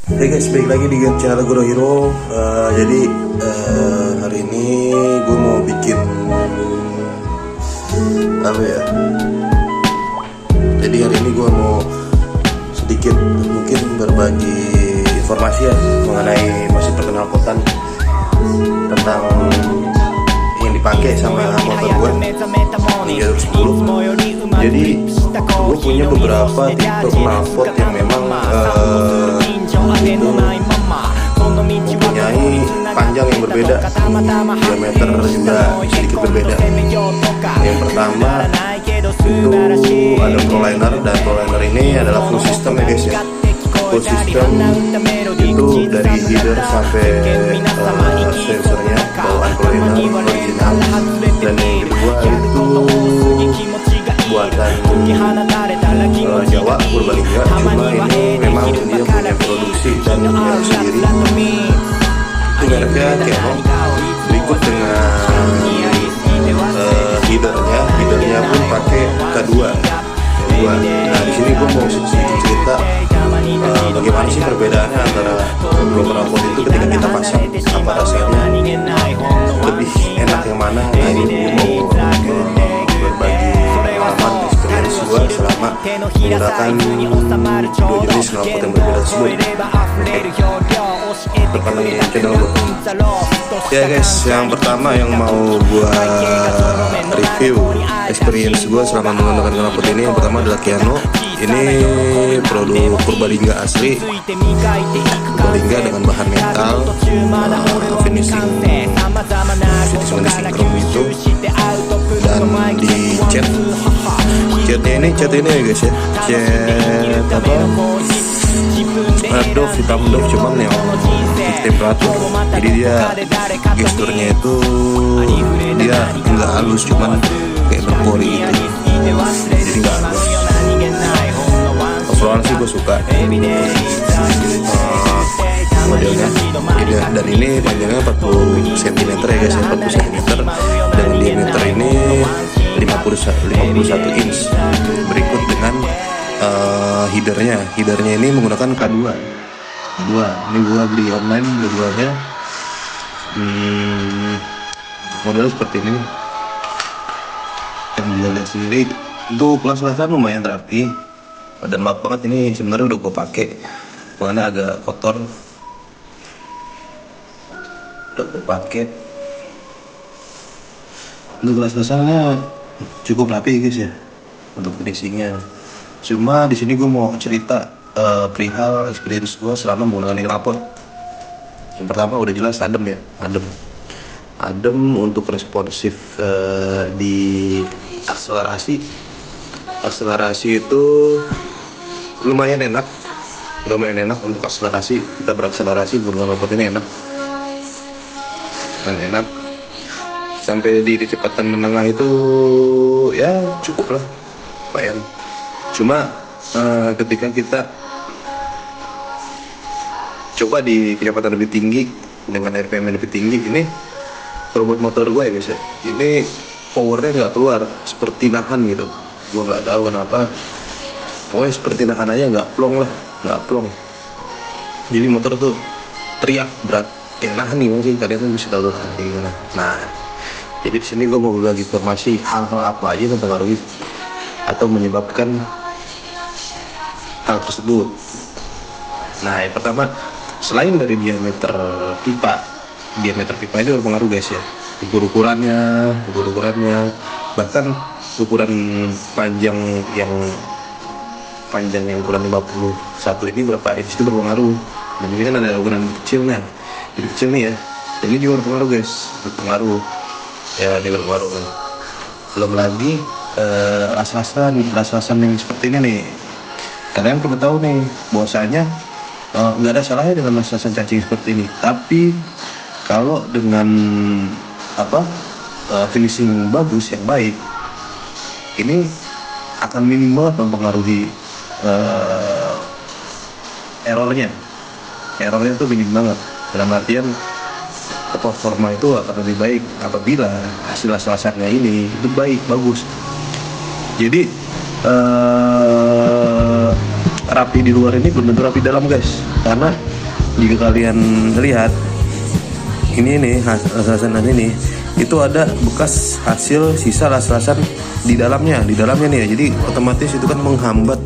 Hey guys, balik lagi di channel Goro Hero. Jadi hari ini gue mau bikin apa ya? Jadi hari ini gue mau sedikit mungkin berbagi informasi ya mengenai masih perkenalkan tentang yang dipakai sama motor gue Hingga 10. Jadi gue punya beberapa tipe knalpot yang memang mempunyai panjang yang berbeda, diameter juga sedikit berbeda. Yang pertama itu ada Proliner, dan Proliner ini adalah full system ya guys ya. Full system itu dari header sampai sensornya bawaan Proliner original. Dan yang kedua itu buatan Jawa Purbalingga, cuma ini memang dia punya produksi dan merek sendiri. Itu mereknya Canon. Berikut dengan headernya pun pakai K2. Nah di sini gue mau sedikit cerita bagaimana sih perbedaannya antara dua knalpot itu ketika kita pasang, apa rasanya, lebih enak yang mana. Nah ini gue mau berbagi pengalaman experience gue selama menggunakan dua jenis knalpot yang berbeda tersebut. Pertama channel gue. Ya guys, yang pertama yang mau gue review experience gue selama menggunakan knalpot ini, yang pertama adalah Keano. Ini produk Purbalingga asli, Purbalingga dengan bahan metal, finishing chrome itu, dan di catnya ini ya guys ya, cat apa, Dove, hitam Dove, cuman yang temperatur. Jadi dia gesturnya itu dia nggak halus, cuman kayak berpori gitu, jadi nggak halus. Overall sih gue suka modelnya. Dan ini panjangnya 40 cm ya guys ya, 40 cm dengan diameter ini 51 inch. Berikut dengan headernya ini menggunakan K2. Ini gua beli online keduanya. Model seperti ini yang bisa lihat sendiri. Untuk kelas-kelasan lumayan rapi dan maaf banget, ini sebenarnya udah gue pakai, makanya agak kotor. Udah gue pakai. Untuk kelas-kelasannya cukup rapi guys ya untuk finishingnya. Cuma di sini gue mau cerita perihal experience gue selama menggunakan knalpot. Yang pertama udah jelas adem ya, adem untuk responsif di akselerasi itu lumayan enak untuk akselerasi. Kita berakselerasi menggunakan knalpot ini enak sampai di kecepatan menengah itu ya cukup lah, lumayan. Cuma ketika kita coba di kecepatan lebih tinggi dengan RPM yang lebih tinggi, ini robot motor gue ya guys ya, ini powernya nggak keluar, seperti nahan gitu. Gue nggak tahu kenapa, pokoknya seperti nahan aja nggak plong. Jadi motor tuh teriak berat kayak nahan nih, mungkin kalian tuh bisa tahu kayak gimana. Nah jadi di sini gue mau berbagi informasi hal-hal apa aja yang mempengaruhi atau menyebabkan hal tersebut. Nah yang pertama, selain dari diameter pipa itu berpengaruh guys ya. Ukurannya, bahkan ukuran panjang yang ukuran 51 ini berapa inch itu berpengaruh. Dan ini kan ada ukuran kecil nih ya, dan ini juga berpengaruh guys, ya ini berpengaruh. Belum lagi las-lasan yang seperti ini nih, kalian perlu tahu nih bahwasanya nggak ada salahnya dengan las-lasan cacing seperti ini, tapi kalau dengan finishing bagus yang baik, ini akan minim banget mempengaruhi errornya tuh minim banget. Dalam artian performa itu akan lebih baik apabila hasil las-lasannya ini itu bagus. Jadi rapi di luar ini belum tentu rapi dalam guys, karena jika kalian lihat ini nih las-lasan ini itu ada bekas hasil sisa las-lasan di dalamnya nih ya. Jadi otomatis itu kan menghambat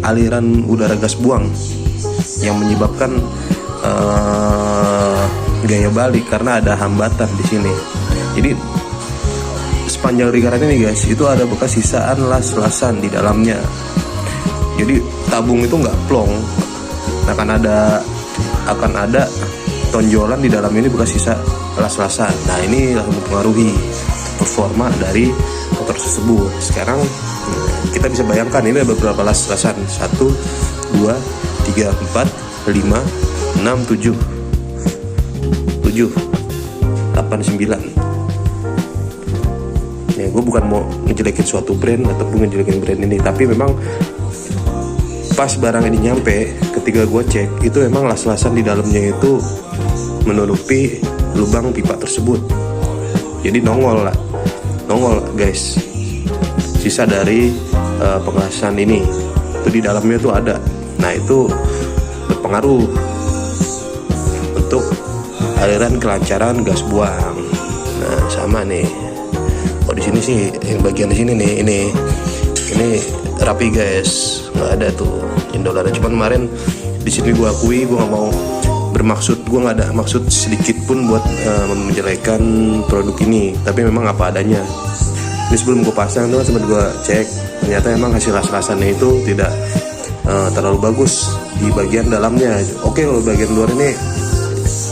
aliran udara gas buang yang menyebabkan gaya balik karena ada hambatan di sini. Jadi sepanjang lingkaran ini guys, itu ada bekas sisaan las-lasan di dalamnya. Jadi tabung itu nggak plong, akan ada tonjolan di dalam ini bekas sisa las-lasan. Nah ini langsung mempengaruhi performa dari motor tersebut. Sekarang kita bisa bayangkan ini ada beberapa las-lasan, 1, 2, 3, 4, 5, 6, 7, 8, 9. Ya gue bukan mau ngejelekin suatu brand ataupun ngejelekin brand ini, tapi memang pas barang ini nyampe, ketika gue cek itu memang las-lasan di dalamnya itu menutupi lubang pipa tersebut. Jadi nongol guys, sisa dari pengelasan ini itu di dalamnya tuh ada. Nah itu berpengaruh untuk aliran kelancaran gas buang. Nah sama nih. Oh di sini sih yang bagian di sini nih, ini rapi guys, nggak ada tuh jendolannya. Cuman kemarin di sini gue akui gue nggak mau bermaksud, gue nggak ada maksud sedikit pun buat menjelekan produk ini, tapi memang apa adanya. Ini sebelum gue pasang tuh sempat gue cek, ternyata memang hasil las-lasannya itu tidak terlalu bagus di bagian dalamnya. Oke, kalau bagian luar ini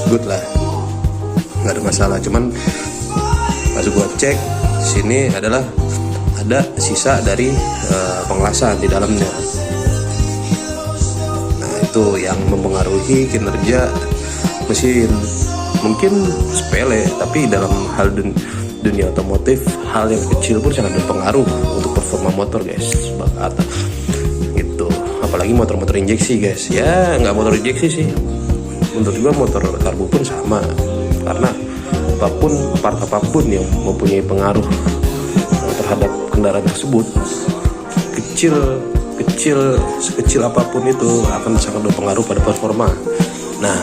good lah, nggak ada masalah. Cuman pas gue cek sini adalah ada sisa dari pengelasan di dalamnya. Nah itu yang mempengaruhi kinerja mesin. Mungkin sepele, tapi dalam hal dunia otomotif hal yang kecil pun sangat berpengaruh untuk performa motor guys. Gitu. Apalagi motor-motor injeksi guys. Ya nggak motor injeksi sih, menurut gua motor karbo pun sama, karena part apapun yang mempunyai pengaruh terhadap kendaraan tersebut, sekecil apapun itu akan sangat berpengaruh pada performa. Nah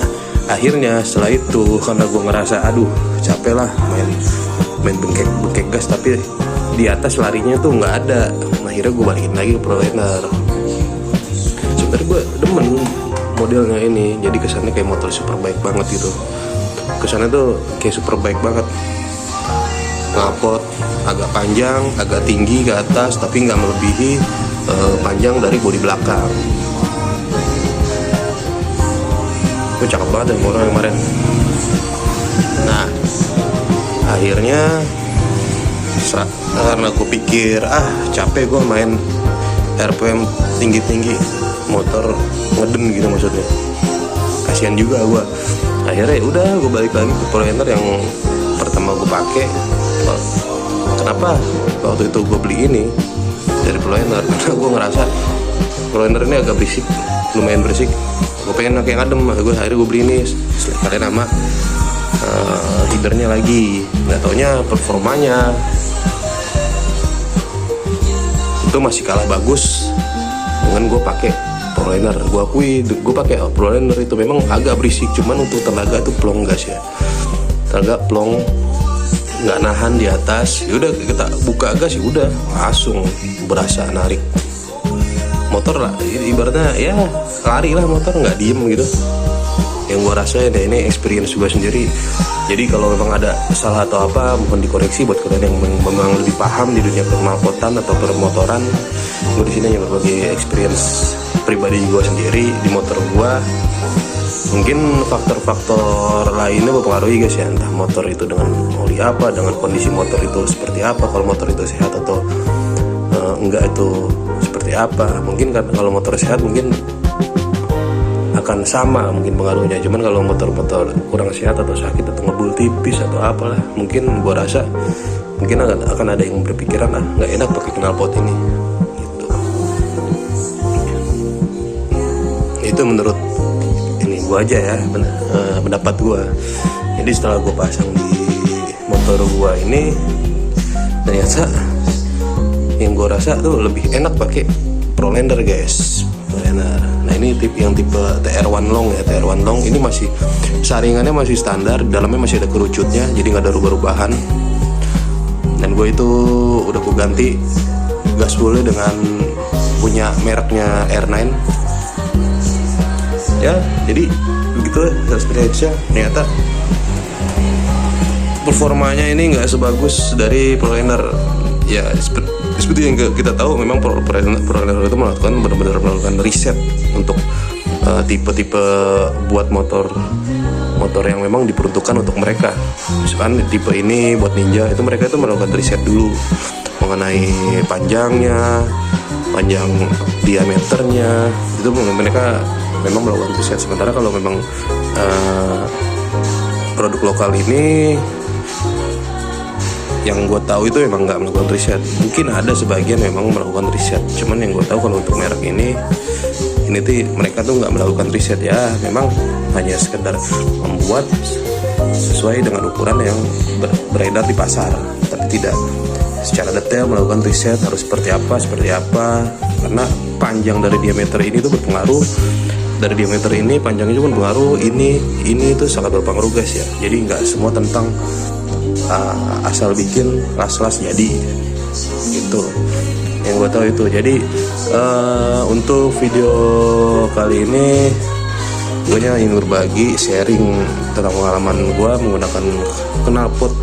akhirnya setelah itu, karena gue ngerasa aduh capek lah main bengkek gas, tapi di atas larinya tuh nggak ada. Akhirnya gue balikin lagi ke ProLiner. Sebenarnya gue demen modelnya ini, jadi kesannya kayak motor superbike banget gitu. Kesannya tuh kayak superbike banget, ngapot agak panjang, agak tinggi ke atas, tapi nggak melebihi panjang dari bodi belakang. Itu cakep banget yang orang kemarin. Nah akhirnya karena gue pikir capek gue main RPM tinggi, motor ngeden gitu maksudnya, kasihan juga gue. Akhirnya udah gue balik lagi ke ProLiner yang pertama gue pakai. Kenapa waktu itu gue beli ini dari ProLiner? Karena gue ngerasa ProLiner ini agak berisik, lumayan berisik. Gue pengen pakai yang adem, akhirnya gue beli ini sekalian sama headernya lagi. Nggak taunya performanya itu masih kalah bagus dengan gue pakai ProLiner. Gue akui gue pakai ProLiner itu memang agak berisik, cuman untuk tenaga tuh plong gas ya, tenaga plong, nggak nahan di atas. Yaudah kita buka gas, udah langsung berasa narik motor lah, ibaratnya ya lari lah motor, nggak diem gitu. Yang gue rasain ya, ini experience gue sendiri. Jadi kalau memang ada salah atau apa mohon dikoreksi buat kalian yang memang lebih paham di dunia permalpotan atau permotoran. Gue di sini hanya berbagi experience pribadi gue sendiri di motor gue. Mungkin faktor-faktor lainnya mempengaruhi guys ya, entah motor itu dengan oli apa, dengan kondisi motor itu seperti apa, kalau motor itu sehat atau enggak itu seperti apa. Mungkin kan kalau motor sehat mungkin akan sama mungkin pengaruhnya, cuman kalau motor-motor kurang sehat atau sakit atau ngebul tipis atau apalah, mungkin gua rasa mungkin akan ada yang berpikiran nggak enak pakai knalpot ini gitu. Itu menurut ini gua aja ya, pendapat gua. Jadi setelah gua pasang di motor gua ini, ternyata yang gua rasa tuh lebih enak pakai ProLiner guys, ProLiner. Nah ini yang tipe TR1 long ya, TR1 long. Ini masih saringannya masih standar, dalamnya masih ada kerucutnya, jadi nggak ada rubah-rubahan. Dan gue itu udah gue ganti gasbolnya dengan punya mereknya R9 ya. Jadi begitu experience-nya. Ternyata performanya ini nggak sebagus dari ProLiner ya. Seperti yang kita tahu, memang ProLiner itu benar-benar melakukan riset untuk tipe-tipe buat motor yang memang diperuntukkan untuk mereka. Misalkan tipe ini buat Ninja, itu mereka itu melakukan riset dulu mengenai panjang diameternya, itu mereka memang melakukan riset. Sementara kalau memang produk lokal ini, yang gue tahu itu memang nggak melakukan riset. Mungkin ada sebagian memang melakukan riset, cuman yang gue tahu kalau untuk merek ini tuh mereka tuh nggak melakukan riset ya. Memang hanya sekedar membuat sesuai dengan ukuran yang beredar di pasar, tapi tidak secara detail melakukan riset harus seperti apa. Karena panjang dari diameter ini tuh berpengaruh. Dari diameter ini panjangnya juga berpengaruh. Ini itu sangat berpengaruh guys ya. Jadi nggak semua tentang asal bikin las-las jadi itu yang gue tahu itu. Jadi untuk video kali ini gue ingin berbagi sharing tentang pengalaman gue menggunakan knalpot,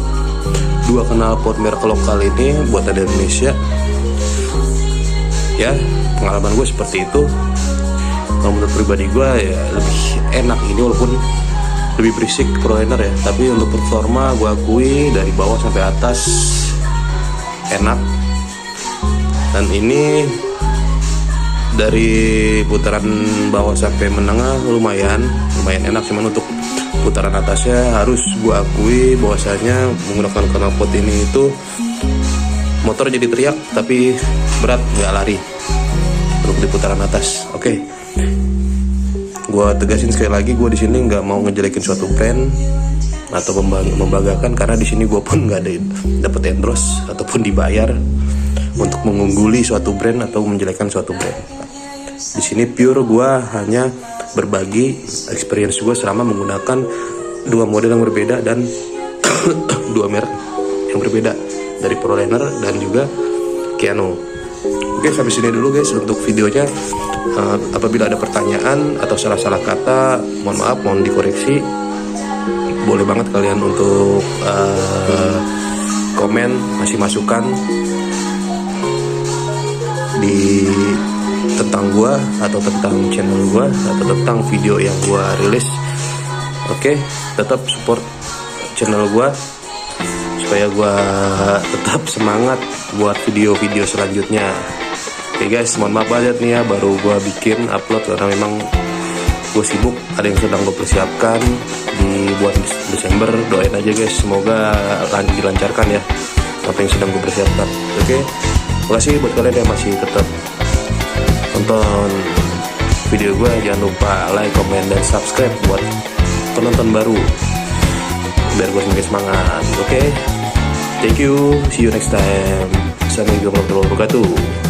2 knalpot merek lokal ini buatan Indonesia ya. Pengalaman gue seperti itu. Kalau menurut pribadi gue ya lebih enak ini, walaupun lebih berisik ProLiner ya, tapi untuk performa gue akui dari bawah sampai atas enak. Dan ini dari putaran bawah sampai menengah lumayan enak, cuman untuk putaran atasnya harus gue akui bahwasanya menggunakan knalpot ini itu motor jadi teriak tapi berat, nggak lari untuk di putaran atas. Oke. Gue tegasin sekali lagi, gue di sini nggak mau ngejelekin suatu brand atau membanggakan, karena di sini gue pun nggak ada dapet endorse ataupun dibayar untuk mengungguli suatu brand atau menjelekan suatu brand. Di sini pure gue hanya berbagi experience gue selama menggunakan 2 model yang berbeda dan 2 merek yang berbeda dari ProLiner dan juga Keanu. Oke, sampai sini dulu guys untuk videonya. Apabila ada pertanyaan atau salah-salah kata, mohon maaf, mohon dikoreksi. Boleh banget kalian untuk komen, masih masukan di tentang gua atau tentang channel gua atau tentang video yang gua rilis. Oke, tetap support channel gua supaya gua tetap semangat buat video-video selanjutnya. Oke guys, mohon maaf banget nih ya, baru gue bikin upload karena memang gue sibuk. Ada yang sedang gue persiapkan di bulan Desember. Doain aja guys, semoga dilancarkan ya apa yang sedang gue persiapkan. Oke, makasih buat kalian yang masih tetap nonton video gue. Jangan lupa like, comment, dan subscribe buat penonton baru biar gue semakin semangat. Oke, thank you, see you next time. Assalamualaikum warahmatullahi wabarakatuh.